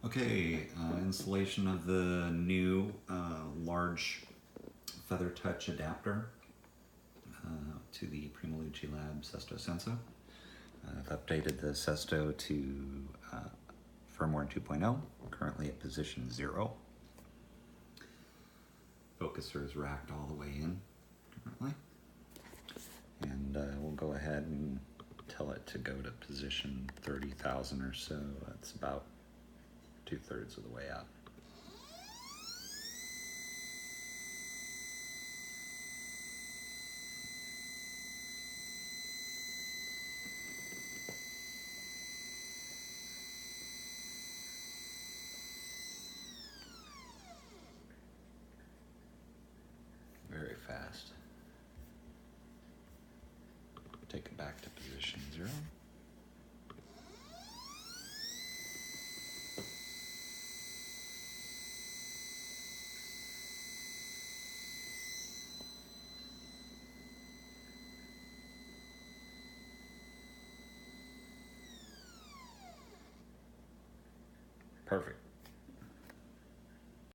Okay, installation of the new large FeatherTouch adapter to the Primalucelab Sesto Senso. I've updated the Sesto to firmware 2.0, currently at position 0. Focuser is racked all the way in currently. And we'll go ahead and tell it to go to position 30,000 or so. That's about 2/3 of the way up. Very fast. Take it back to position 0. Perfect.